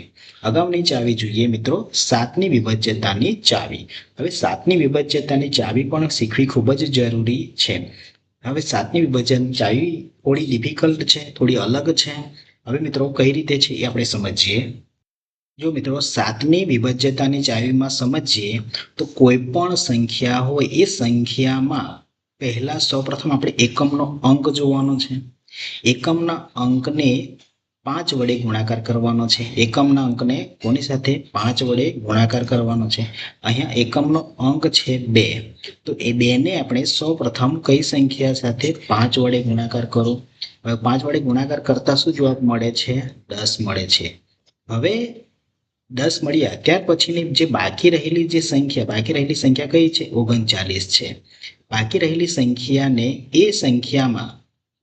અગાઉની ચાવી જોઈએ મિત્રો, 7ની વિભાજ્યતાની ચાવી. હવે 7ની વિભાજ્યતાની ચાવી પણ શીખવી ખૂબ જ જરૂરી છે. હવે 7ની વિભાજન ચાવી થોડી ડિફિકલ્ટ છે, થોડી અલગ છે. હવે મિત્રો કઈ રીતે છે એ આપણે સમજીએ. જો મિત્રો 7ની વિભાજ્યતાની ચાવીમાં સમજીએ તો કોઈ પણ સંખ્યા હોય એ સંખ્યામાં પહેલા સૌપ્રથમ આપણે એકમનો અંક જોવાનો છે. એકમના અંકને 5 વડે ગુણાકાર કરવાનો છે. એકમના અંકને કોની સાથે? 5 વડે ગુણાકાર કરવાનો છે. અહીંયા એકમનો અંક છે 2, તો એ 2 ને આપણે સૌપ્રથમ કઈ સંખ્યા સાથે 5 વડે ગુણાકાર કરો? હવે 5 વડે ગુણાકાર કરતા શું જવાબ મળે છે? 10 મળે છે. હવે 10 મળ્યા ત્યાર પછીની જે બાકી રહેલી સંખ્યા કઈ છે? 39 છે. બાકી રહેલી સંખ્યાને એ સંખ્યામાં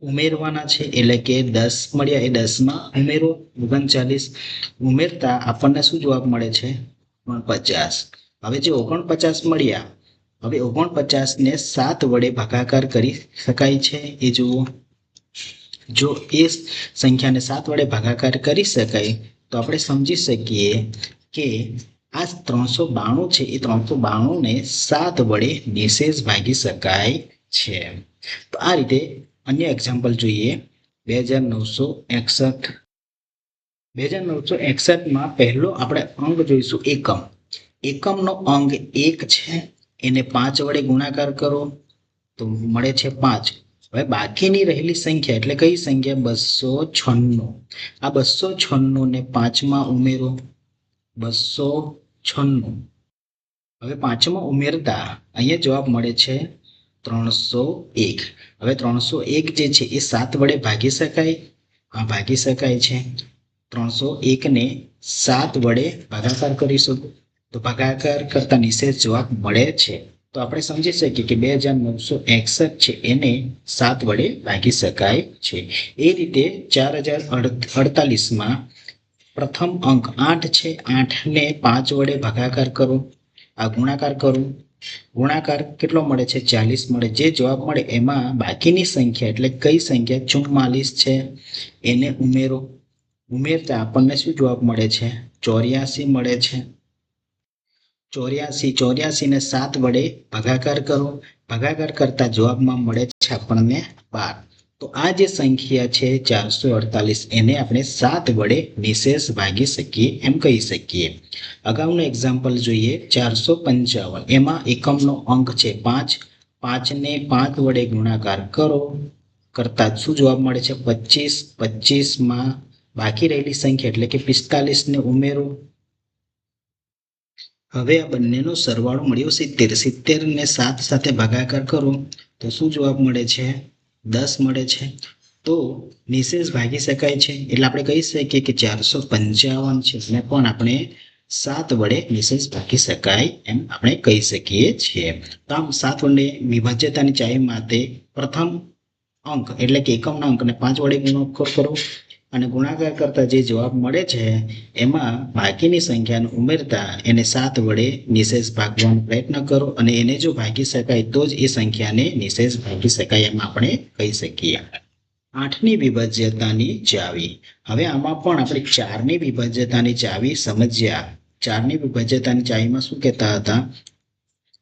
ઉમેરવાના છે, એટલે કે 10 મળ્યા એ 10માં ઉમેરો 39. ઉમેરતા આપણને શું જવાબ મળે છે? 49. હવે જે 49 મળ્યા, હવે 49 ને 7 વડે ભાગાકાર કરી શકાય છે એ જુઓ. જો એ સંખ્યાને 7 વડે ભાગાકાર કરી શકાય તો આપણે સમજી શકીએ કે આ 392 છે એ 392 ને 7 વડે નિશેષ ભાગી શકાય છે. તો આ રીતે અન્ય એક્ઝામ્પલ જોઈએ. 2961. 2961માં પહેલો આપણે અંક જોઈશું એકમ. એકમનો અંક 1 છે, એને 5 વડે ગુણાકાર કરો તો મળે છે 5. હવે બાકીની રહેલી સંખ્યા એટલે કઈ સંખ્યા? 296. આ 296 ને 5માં ઉમેરો 296. હવે 5માં ઉમેરતા અહીંયા જવાબ મળે છે 301. હવે 301 જે છે એ 7 વડે ભાગી શકાય? હા, ભાગી શકાય છે. 301 ને 7 વડે ભાગાકાર કરીશું તો ભાગાકાર કરતા નિશેષ જવાબ મળે છે. તો આપણે સમજી શકીએ કે 2961 છે એને 7 વડે ભાગી શકાય છે. એ રીતે 4048માં પ્રથમ અંક 8 છે, 8 ને 5 વડે ભાગાકાર કરો, આ ગુણાકાર કરો. ગુણાકાર કેટલો મળે છે? 40 મળે. જે જવાબ મળે એમાં બાકીની સંખ્યા એટલે કઈ સંખ્યા? 44 છે, એને ઉમેરો. ઉમેરતા આપણને શું જવાબ મળે છે? 84 મળે છે. 84 ને 7 વડે ભાગાકાર કરો. ભાગાકાર કરતા જવાબમાં મળે છે આપણને 12. તો આ જે સંખ્યા છે 448 એને આપણે 7 વડે નિશેષ ભાગી શકીએ એમ કહી શકીએ. અગાઉનું એક્ઝામ્પલ જોઈએ. 455. એમાં એકમનો અંક છે 5. 5 ને 5 વડે ગુણાકાર કરો કરતા શું જવાબ મળે છે? 25. 25માં બાકી રહેલી સંખ્યા એટલે કે 45 ને ઉમેરો. હવે આ બંનેનો સરવાળો મળ્યો 70. 70 ને 7 સાથે ભાગાકાર કરો તો શું જવાબ મળે છે? 10 મળે છે. તો નિશેષ ભાગી શકાય છે એટલે આપણે કહી શકીએ કે 455 છે એને પણ આપણે 7 વડે નિશેષ ભાગી શકાય એમ આપણે કહી શકીએ છીએ. તો આમ 7 વડે વિભાજ્યતાની ચાવી માટે પ્રથમ અંક એટલે કે એકમના અંકને 5 વડે ગુણાકાર કરો અને ગુણાકાર કરતા જે જવાબ મળે છે એમાં બાકીની સંખ્યાને ઉમેરતા એને 7 વડે નિશેષ ભાગવાનો પ્રયત્ન કરો અને એને જો ભાગી શકાય તો જ એ સંખ્યાને નિશેષ ભાગી શકાય એમ આપણે કહી શકીએ. 8ની વિભાજ્યતાની ચાવી. હવે આમાં પણ આપણે 4ની વિભાજ્યતાની ચાવી સમજ્યા. 4ની વિભાજ્યતાની ચાવીમાં શું કહેતા હતા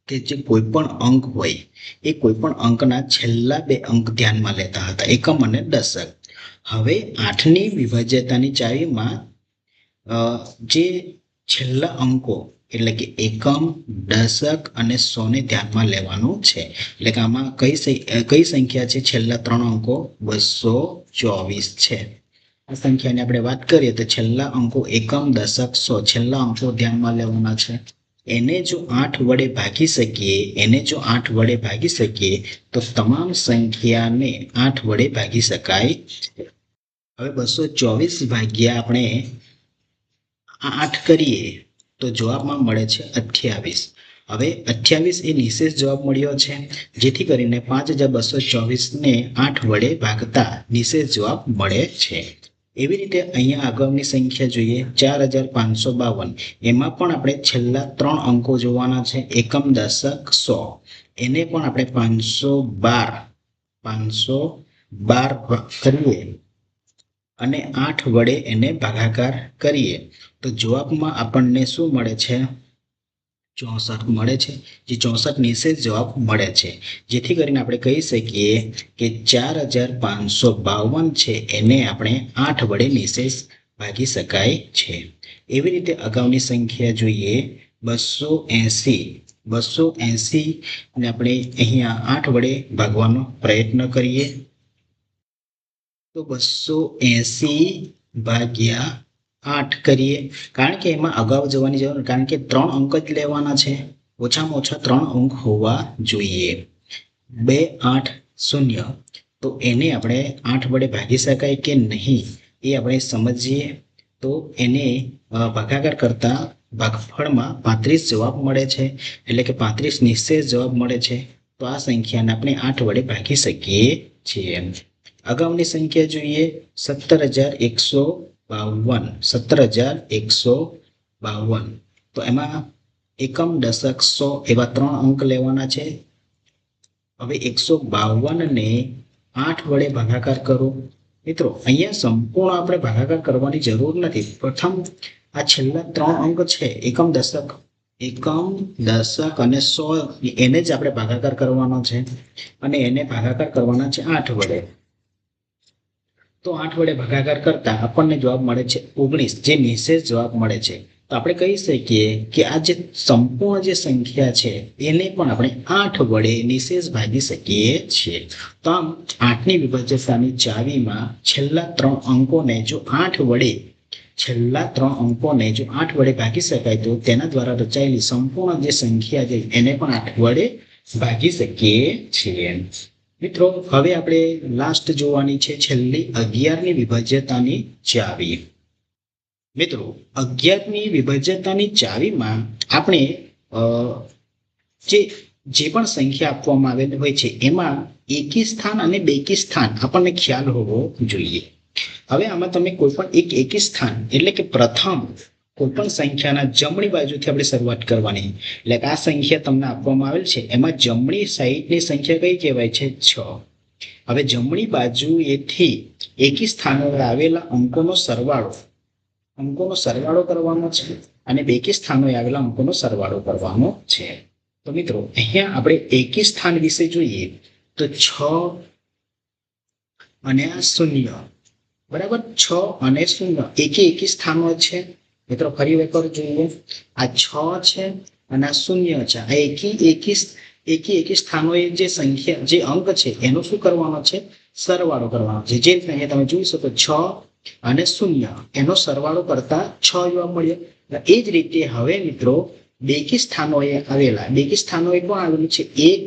કે જે કોઈ પણ અંક હોય એ કોઈ પણ અંકના છેલ્લા 2 અંક ધ્યાનમાં લેતા હતા, એકમ અને દશક. હવે 8ની વિભાજ્યતાની ચાવીમાં જે છેલ્લા અંકો એટલે કે એકમ, દશક અને 100 ને ધ્યાનમાં લેવાનું છે. એટલે કે આમાં કઈ સંખ્યા છે? છેલ્લા 3 અંકો 224 છે. આ સંખ્યાની આપણે વાત કરીએ તો છેલ્લા અંકો એકમ, દશક, 100 છેલ્લા અંકો ધ્યાનમાં લેવાના છે. એને જો 8 વડે ભાગી શકીએ તો તમામ સંખ્યાને 8 વડે ભાગી શકાય. હવે 224 ભાગ્યા આપણે 8 કરીએ તો જવાબમાં મળે છે 28. હવે 28 એ નિશેષ જવાબ મળ્યો છે, જેથી કરીને 5224 ને 8 વડે ભાગતા નિશેષ જવાબ મળે છે. એવી રીતે અહીંયા આગળની સંખ્યા જોઈએ 4552. એમાં પણ આપણે છેલ્લા 3 અંકો જોવાના છે. એકમ, દશક, સો. એને પણ આપણે 512 કરીએ અને 8 વડે એને ભાગાકાર કરીએ તો જવાબમાં આપણને શું મળે છે? 64 મળે છે. જે 64 નિશેષ જવાબ મળે છે, જેથી કરીને આપણે કહી શકીએ કે 4552 છે એને આપણે 8 વડે નિશેષ ભાગી શકાય છે. એવી રીતે અગાઉની સંખ્યા જોઈએ 280 ને આપણે અહીંયા 8 વડે ભાગવાનો પ્રયત્ન કરીએ તો 280 ભાગ્યા 8 કરીએ, કારણ કે એમાં અગાઉ જવાની જરૂર, કારણ કે 3 અંક જ લેવાના છે. ઓછામાં ઓછા 3 અંક હોવા જોઈએ. 280, તો એને આપણે 8 વડે ભાગી શકાય કે નહીં એ આપણે સમજીએ. તો એને ભાગાકાર કરતા ભાગફળમાં 35 જવાબ મળે છે, એટલે કે 35 નિશેષ જવાબ મળે છે. તો આ સંખ્યાને આપણે 8 વડે ભાગી શકીએ છીએ. અગાઉની સંખ્યા જોઈએ 17152. તો એમાં એકમ, દશક, સો એવા 3 અંક લેવાના છે. હવે 152 ને 8 વડે ભાગાકાર કરો. મિત્રો અહીંયા સંપૂર્ણ આપણે ભાગાકાર કરવાની જરૂર નથી. પ્રથમ આ છેલ્લા 3 અંક છે એકમ, દશક અને સો, એને જ આપણે ભાગાકાર કરવાનો છે અને એને ભાગાકાર કરવાના છે 8 વડે. તો 8 વડે ભાગાકાર કરતા આપણને જવાબ મળે છે 19, જે નિશેષ જવાબ મળે છે. તો આપણે કહી શકીએ કે આ જે સંપૂર્ણ જે સંખ્યા છે એને પણ આપણે 8 વડે નિશેષ ભાગી શકીએ છીએ. તો આમ 8ની વિભાજ્યતાની ચાવીમાં છેલ્લા 3 અંકોને જો 8 વડે ભાગી શકાય તો તેના દ્વારા રચાયેલી સંપૂર્ણ જે સંખ્યા છે એને પણ 8 વડે ભાગી શકીએ છીએ. મિત્રો હવે આપણે લાસ્ટ જોવાની છે છેલ્લી 11ની વિભાજ્યતાની ચાવી. મિત્રો 11ની વિભાજ્યતાની ચાવીમાં આપણે જે પણ સંખ્યા આપવામાં આવેલી હોય છે એમાં એકી સ્થાન અને બેકી સ્થાન આપણને ખ્યાલ હોવો જોઈએ. હવે આમાં તમે કોઈ પણ એક એકી સ્થાન એટલે કે પ્રથમ કોઈ પણ સંખ્યાના જમણી બાજુથી આપણે શરૂઆત કરવાની. એટલે કે આ સંખ્યા તમને આપવામાં આવેલ છે એમાં જમણી સાઈડની સંખ્યા કઈ કહેવાય છે? 6. હવે જમણી બાજુએથી એકી સ્થાનોએ આવેલા અંકોનો સરવાળો કરવાનો છે અને બેકી સ્થાનોએ આવેલા અંકોનો સરવાળો કરવાનો છે. તો મિત્રો અહીંયા આપણે એકી સ્થાન વિશે જોઈએ તો 6 અને 0, બરાબર. 6 અને 0 એકી સ્થાનો છે. મિત્રો ફરી વખત જોઈએ, આ 6 છે અને આ 0 છે. આ એકી સ્થાનોએ જે સંખ્યા જે અંક છે એનો શું કરવાનો છે? સરવાળો કરવાનો છે. જે રીતે અહીંયા તમે જોઈ શકો 6 અને 0 એનો સરવાળો કરતા 6 જવાબ મળ્યો. એ જ રીતે હવે મિત્રો બેકી સ્થાનોએ પણ આવેલું છે 1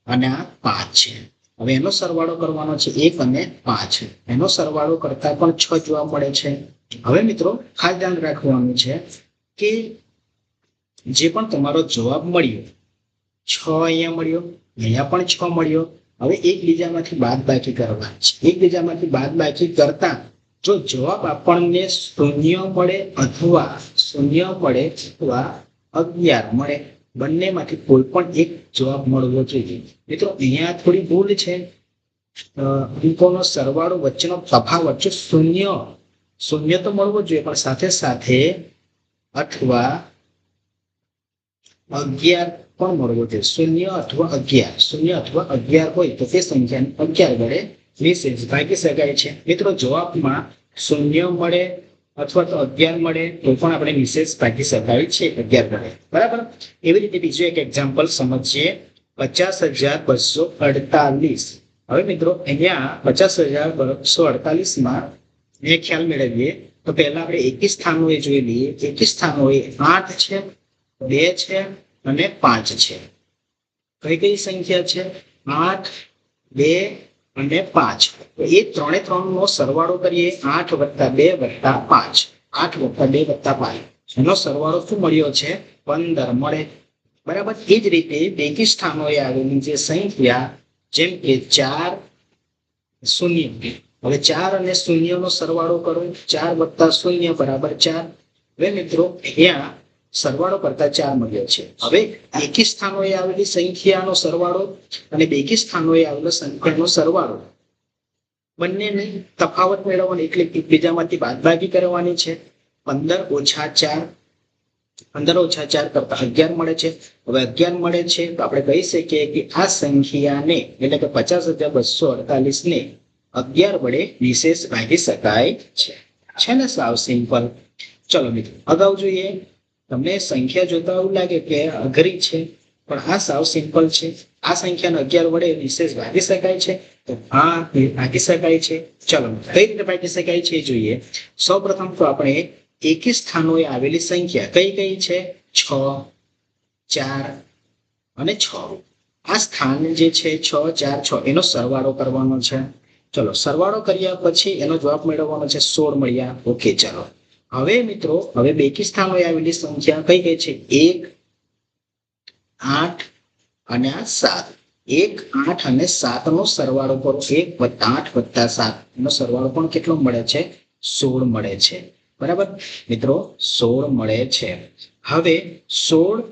અને આ 5 છે. હવે એનો સરવાળો કરવાનો છે 1 અને 5. એનો સરવાળો કરતા પણ 6 જવાબ મળે છે. હવે મિત્રો ખાસ ધ્યાન રાખવાનું છે કે જે પણ તમારો જવાબ મળ્યો 6 અહીંયા મળ્યો, અહીંયા પણ 6 મળ્યો. હવે એકબીજામાંથી બાદબાકી કરવાની છે. એકબીજામાંથી બાદબાકી કરતા જો જવાબ આપણને 0 મળે અથવા 11 મળે, બંનેમાંથી કોઈ પણ એક જવાબ મળવો જોઈએ. મિત્રો અહીંયા થોડી ભૂલ છે. અંકોનો સરવાળો વચ્ચેનો તફાવત જો 0 તો મળવો જોઈએ, પણ સાથે સાથે અથવા 11 પણ મળવો જોઈએ. 0 અથવા 11 હોય તો તે સંખ્યાને 11 વડે નિશેષ ભાગી શકાય છે. મિત્રો જવાબમાં 0 મળે અથવા તો 11 મળે તો પણ આપણે નિશેષ ભાગી શકાય છે 11 વડે, બરાબર. એવી રીતે બીજું એક એક્ઝામ્પલ સમજીએ 50,248. હવે મિત્રો અહીંયા 50,248 એ ખ્યાલ મેળવીએ તો પહેલા આપણે એકી સ્થાનોએ જોઈ લઈએ. એકી સ્થાનોએ 8 છે, 2 છે અને 5 છે. કઈ સંખ્યા છે? 8, 2 અને 5. તો એ 3 નો સરવાળો કરીએ 8 + 2 + 5. 8 + 2 + 5 એનો સરવાળો શું મળ્યો છે? 15 મળે. બરાબર. એ જ રીતે બેકી સ્થાનોએ આવેલી જે સંખ્યા જેમ કે 4 0, હવે 4 અને 0 નો સરવાળો કરો, 4 + 0 = 4. હવે મિત્રો અહીંયા સરવાળો કરતા 4 મળ્યો છે. હવે એકી સ્થાનોએ આવેલી સંખ્યાનો સરવાળો અને બેકી સ્થાનોએ આવેલો સંખ્યાનો સરવાળો બંનેને તફાવત મેળવવાનો એટલે એકબીજામાંથી બાદબાકી કરવાની છે. 15 - 4 કરતા 11 મળે છે. હવે 11 મળે છે તો આપણે કહી શકીએ કે આ સંખ્યાને એટલે કે 50,248 ને 11 વડે નિશેષ ભાગી શકાય છે ને? સાવ સિમ્પલ. ચલો મિત્રો અગાઉ જોઈએ. તમને સંખ્યા જોતા એવું લાગે કે અઘરી છે, પણ આ સાવ સિમ્પલ છે. આ સંખ્યાને 11 વડે નિશેષ ભાગી શકાય છે, તો આ ભાગી શકાય છે. ચલો કઈ રીતે ભાગી શકાય છે જોઈએ. સૌપ્રથમ તો આપણે એકી સ્થાનોએ આવેલી સંખ્યા કઈ કઈ છે? 6, 4 અને 6. આ સ્થાન જે છે 6, 4, 6 એનો સરવાળો કરવાનો છે. ચલો સરવાળો કર્યા પછી એનો જવાબ મેળવવાનો છે. 16 મળ્યા. ઓકે. ચલો હવે મિત્રો હવે બેકી સ્થાનોએ આવેલી સંખ્યા કઈ કઈ છે? 1, 8 અને 7. 1, 8 અને 7 નો સરવાળો કરો. 1 + 8 + 7 નો સરવાળો પણ કેટલો મળે છે? 16 મળે છે. બરાબર મિત્રો, 16 મળે છે. હવે 16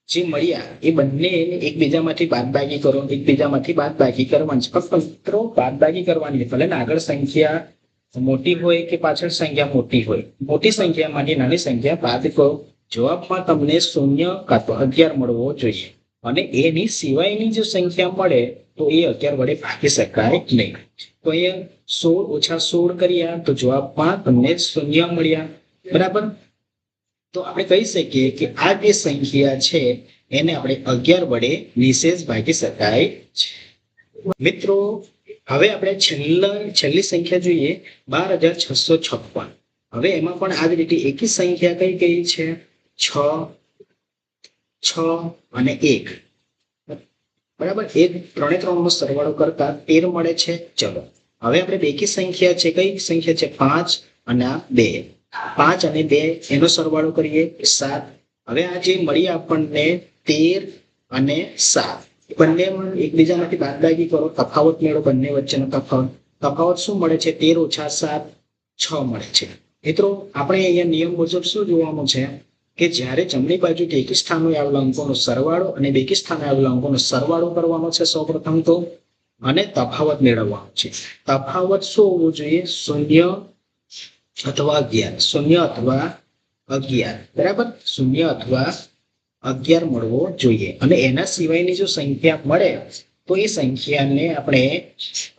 જે મળ્યા એ બંને એકબીજામાંથી બાદબાકી કરો. એકબીજામાંથી બાદબાકી કરવાની છે. ફક્ત મિત્રો બાદબાકી કરવાની, ભલે ને આગળ સંખ્યા મોટી હોય કે પાછળ સંખ્યા મોટી હોય, મોટી સંખ્યામાંથી નાની સંખ્યા બાદ કરો. જવાબમાં તમને 0 કાં તો 11 મળવો જોઈએ, અને એની સિવાયની જો સંખ્યા મળે તો એ 11 વડે ભાગી શકાય નહીં. તો અહીંયા 16 - 16 કર્યા તો જવાબમાં તમને 0 મળ્યા. બરાબર. તો આપણે કહી શકીએ કે આ જે સંખ્યા છે એને આપણે 11 વડે નિશેષ ભાગી શકાય છે. મિત્રો હવે આપણે છેલ્લી સંખ્યા જોઈએ, 12,656. હવે એમાં પણ આ જ રીતે એકી સંખ્યા કઈ કઈ છે? 6, 6 અને 1. બરાબર. એ 3 નો સરવાળો કરતા 13 મળે છે. ચલો હવે આપણે બેકી સંખ્યા છે કઈ સંખ્યા છે? 5 અને 2. 5 અને 2 એનો સરવાળો કરીએ 7. હવે આ જે મળી આપણને 13 અને 7, બંને એકબીજામાંથી બાદબાકી કરો, તફાવત મેળવો. બંને વચ્ચેનો તફાવત શું મળે છે? 13 - 7 6 મળે છે. મિત્રો આપણે અહીંયા નિયમ મુજબ શું જોવાનું છે કે જ્યારે જમણી બાજુથી એકી સ્થાનોએ આવેલા અંકોનો સરવાળો અને બેકી સ્થાને આવેલા અંકોનો સરવાળો કરવાનો છે સૌપ્રથમ તો, અને તફાવત મેળવવાનો છે. તફાવત શું હોવો જોઈએ? 0 અથવા 11. 0 અથવા 11. બરાબર. 0 અથવા 11 મળવો જોઈએ, અને એના સિવાયની જો સંખ્યા મળે તો એ સંખ્યાને આપણે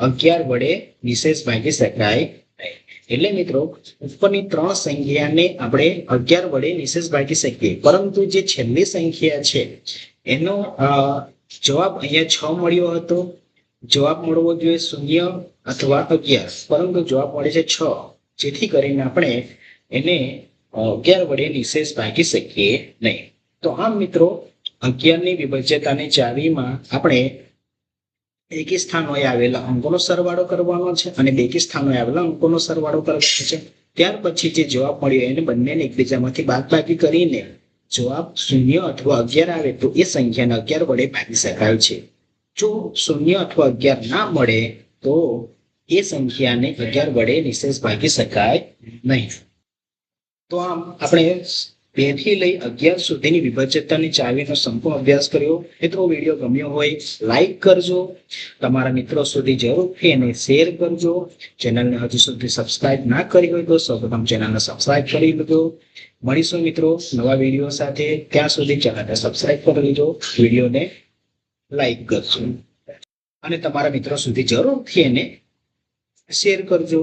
11 વડે નિશેષ ભાગી શકાય. એટલે મિત્રો ઉપરની 3 સંખ્યાને આપણે 11 વડે નિશેષ ભાગી શકીએ, પરંતુ જે છેલ્લી સંખ્યા છે એનો જવાબ અહીંયા 6 મળ્યો હતો. જવાબ મળવો જોઈએ 0 અથવા 11, પરંતુ જવાબ મળે છે 6, જેથી કરીને આપણે એને 11 વડે નિશેષ ભાગી શકીએ નહીં. તો આમ મિત્રો 11 ની વિભાજ્યતાની ચાવીમાં આપણે એકી સ્થાનોએ આવેલા અંકોનો સરવાળો કરવાનો છે અને બેકી સ્થાનોએ આવેલા અંકોનો સરવાળો કરવાનો છે. ત્યાર પછી જે જવાબ મળ્યો એને બંનેને એકબીજામાંથી બાદબાકી કરીને જવાબ 0 અથવા 11 આવે તો એ સંખ્યાને 11 વડે ભાગી શકાય છે. જો 0 અથવા 11 ના મળે તો એ સંખ્યાને 11 વડે નિશેષ ભાગી શકાય નહીં. તો આમ આપણે 2 થી લઈ 11 સુધીની વિભાજ્યતાની ચાવીનો સંપૂર્ણ અભ્યાસ કર્યો. મિત્રો વિડીયો ગમ્યો હોય લાઈક કરજો, તમારા મિત્રો સુધી જરૂરથી એને શેર કરજો. ચેનલને હજુ સુધી સબસ્ક્રાઇબ ના કરી હોય તો સૌપ્રથમ ચેનલને સબસ્ક્રાઇબ કરી લેજો. મળીશું મિત્રો નવા વિડીયો સાથે. ત્યાં સુધી ચેનલને સબસ્ક્રાઇબ કરી લેજો, વિડીયોને લાઈક કરજો અને તમારા મિત્રો સુધી જરૂરથી એને શેર કરજો.